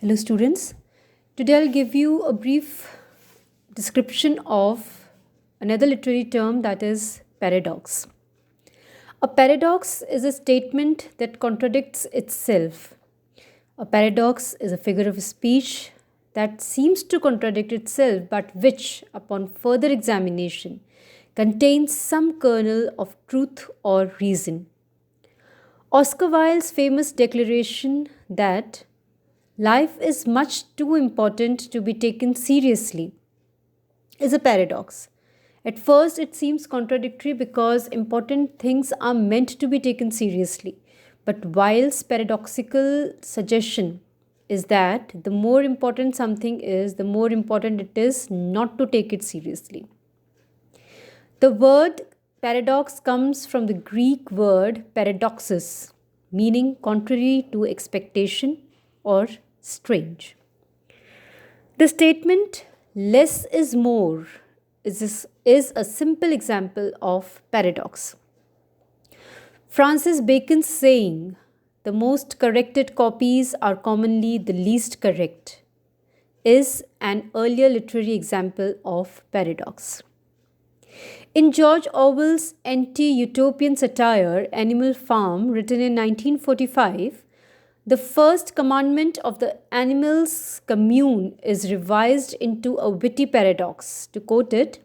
Hello, students. Today I'll give you a brief description of another literary term, that is paradox. A paradox is a statement that contradicts itself. A paradox is a figure of speech that seems to contradict itself, but which, upon further examination, contains some kernel of truth or reason. Oscar Wilde's famous declaration that life is much too important to be taken seriously is a paradox. At first, it seems contradictory because important things are meant to be taken seriously. But Wilde's paradoxical suggestion is that the more important something is, the more important it is not to take it seriously. The word paradox comes from the Greek word paradoxus, meaning contrary to expectation or strange. The statement less is more is a simple example of paradox. Francis Bacon's saying, the most corrected copies are commonly the least correct, is an earlier literary example of paradox. In George Orwell's anti utopian satire Animal Farm, written in 1945, the first commandment of the animals' commune is revised into a witty paradox. To quote it,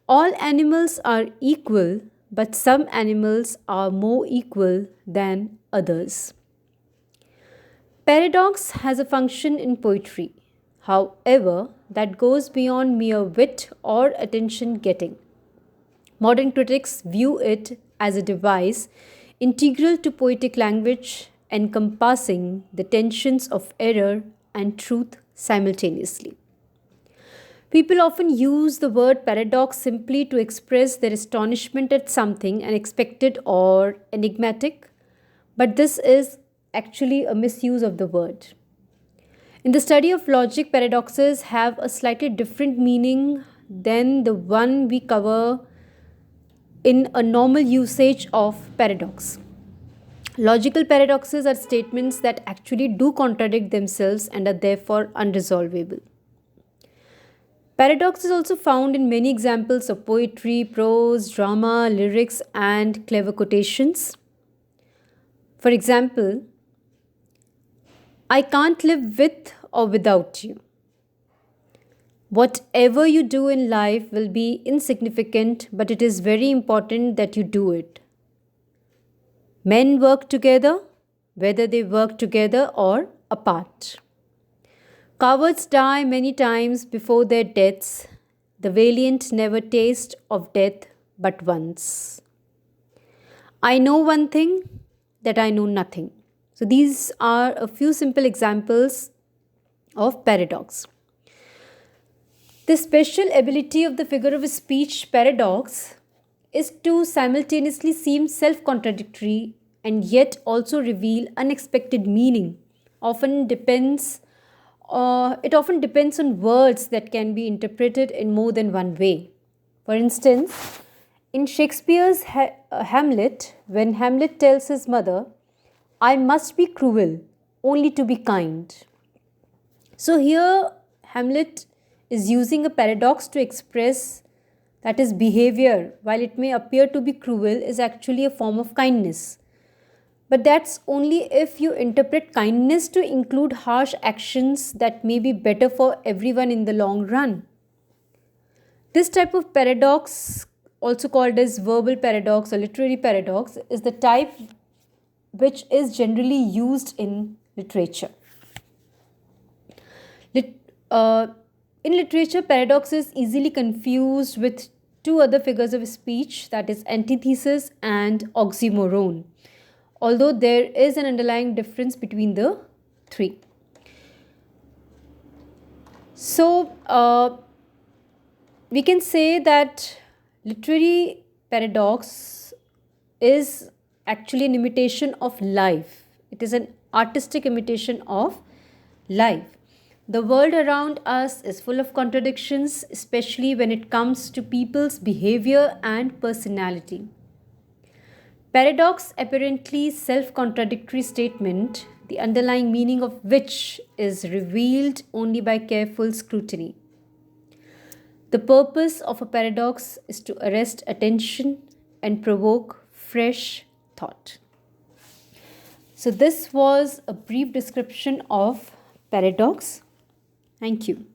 all animals are equal, but some animals are more equal than others. Paradox has a function in poetry, however, that goes beyond mere wit or attention getting. Modern critics view it as a device integral to poetic language, encompassing the tensions of error and truth simultaneously. People often use the word paradox simply to express their astonishment at something unexpected or enigmatic, but this is actually a misuse of the word. In the study of logic, paradoxes have a slightly different meaning than the one we cover in a normal usage of paradox. Logical paradoxes are statements that actually do contradict themselves and are therefore unresolvable. Paradox is also found in many examples of poetry, prose, drama, lyrics, and clever quotations. For example, I can't live with or without you. Whatever you do in life will be insignificant, but it is very important that you do it. Men work together, whether they work together or apart. Cowards die many times before their deaths. The valiant never taste of death but once. I know one thing, that I know nothing. So these are a few simple examples of paradox. The special ability of the figure of speech paradox is to simultaneously seem self contradictory and yet also reveal unexpected meaning. It often depends on words that can be interpreted in more than one way. For instance, in Shakespeare's Hamlet, when Hamlet tells his mother, I must be cruel only to be kind. So here, Hamlet is using a paradox to express that his behavior, while it may appear to be cruel, is actually a form of kindness. But that's only if you interpret kindness to include harsh actions that may be better for everyone in the long run. This type of paradox, also called as verbal paradox or literary paradox, is the type which is generally used in literature. In literature, paradox is easily confused with two other figures of speech, that is, antithesis and oxymoron, although there is an underlying difference between the three. So, we can say that literary paradox is actually an imitation of life. It is an artistic imitation of life. The world around us is full of contradictions, especially when it comes to people's behavior and personality. Paradox, apparently self contradictory statement, the underlying meaning of which is revealed only by careful scrutiny. The purpose of a paradox is to arrest attention and provoke fresh thought. So, this was a brief description of paradox. Thank you.